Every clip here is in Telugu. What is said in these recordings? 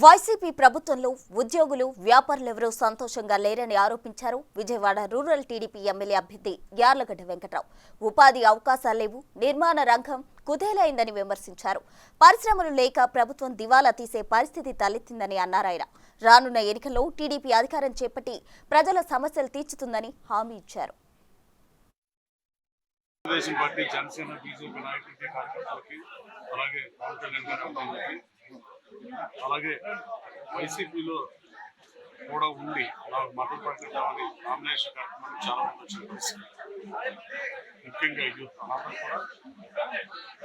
వైసీపీ ప్రభుత్వంలో ఉద్యోగులు వ్యాపారులెవరూ సంతోషంగా లేరని ఆరోపించారు విజయవాడ రూరల్ టీడీపీ ఎమ్మెల్యే అభ్యర్థి యార్లగడ్డ వెంకట్రావు. ఉపాధి అవకాశాలు లేవు, నిర్మాణ రంగం కుదేలైందని విమర్శించారు. పరిశ్రమలు లేక ప్రభుత్వం దివాలా తీసే పరిస్థితి తలెత్తిందని అన్నారాయన. రానున్న ఎన్నికల్లో టీడీపీ అధికారం చేపట్టి ప్రజల సమస్యలు తీర్చుతుందని హామీ ఇచ్చారు. తెలుగుదేశం పార్టీ, జనసేన, బీజేపీ నాయకులకి, కార్యకర్తలకి, అలాగే పవన్ కళ్యాణ్ గారి అభిమానులకి, అలాగే వైసీపీలో కూడా ఉండి నాకు మద్దతు ప్రకటించాలని నామినేషన్ కార్యక్రమాలు చాలా మంది వచ్చిన పరిస్థితి. ముఖ్యంగా యూత్ అందరూ కూడా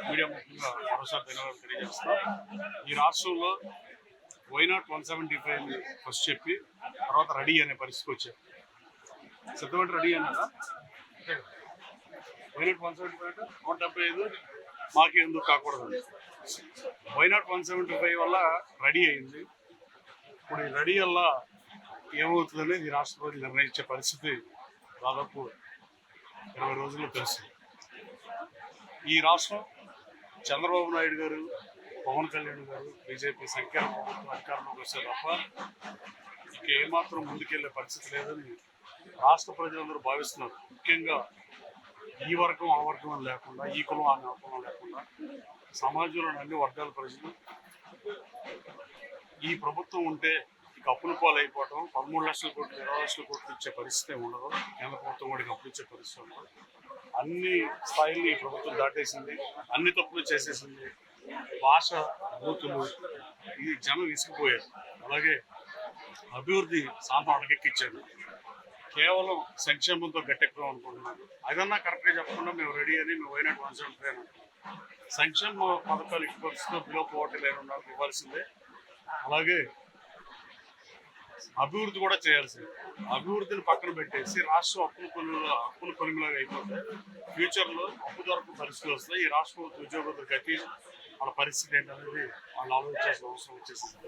మీడియా ముఖ్యంగా మరోసారి ధన్యవాదాలు తెలియజేస్తున్నాం. ఈ రాష్ట్రంలో వైనాట్ 175 ఫస్ట్ చెప్పి తర్వాత రెడీ అనే పరిస్థితికి వచ్చారు. సిద్ధమంటే రెడీ అన్నారా? వైనాట్ 175 175 మాకు ఎందుకు కాకూడదు. వైనాట్ 175 వల్ల రెడీ అయింది. ఇప్పుడు ఈ రెడీ వల్ల ఏమవుతుంది అనేది రాష్ట్ర ప్రజలు నిర్ణయించే పరిస్థితి దాదాపు 20 రోజుల్లో తెలుస్తుంది. ఈ రాష్ట్రం చంద్రబాబు నాయుడు గారు, పవన్ కళ్యాణ్ గారు, బీజేపీ సంఖ్యాన ప్రభుత్వం అధికారంలోకి వస్తే తప్ప ఇక ఏమాత్రం ముందుకెళ్లే పరిస్థితి లేదని రాష్ట్ర ప్రజలందరూ భావిస్తున్నారు. ముఖ్యంగా ఈ వర్గం ఆ వర్గం అని లేకుండా, ఈ కులం ఆ కులం లేకుండా సమాజంలోని అన్ని వర్గాల ప్రజలు ఈ ప్రభుత్వం ఉంటే ఇక అప్పుల పాలు అయిపోవటం, 13 లక్షల కోట్లు 20 లక్షల కోట్లు ఇచ్చే పరిస్థితి ఉండదు. కేంద్ర ప్రభుత్వం కూడా అప్పులు ఇచ్చే పరిస్థితి ఉండదు. అన్ని స్థాయిల్ని ఈ ప్రభుత్వం దాటేసింది, అన్ని తప్పులు చేసేసింది. భాష బూతులు ఈ జనం విసిగిపోయారు. అలాగే అభివృద్ధి శాంతం అడగెక్కిచ్చారు. కేవలం సంక్షేమంతో గట్టెక్కుదాం అనుకుంటున్నాను. అదన్నా కరెక్ట్గా చెప్పకుండా మేము రెడీ అని మేము వైనాట్ 175 అనుకుంటున్నాం. సంక్షేమ పథకాలు ఇటు పరిస్థితుల్లో బిలో పోవర్టీ లేకుండా ఇవ్వాల్సిందే. అలాగే అభివృద్ధి కూడా చేయాల్సిందే. అభివృద్ధిని పక్కన పెట్టేసి రాష్ట్రం అప్పుల కొలిమిలాగా అయిపోతే ఫ్యూచర్లో అప్పు దొరకని పరిస్థితులు వస్తాయి. ఈ రాష్ట్ర ఉద్యోగుల గతి వాళ్ళ పరిస్థితి ఏంటనేది వాళ్ళు ఆలోచించాల్సిన అవసరం వచ్చేసింది.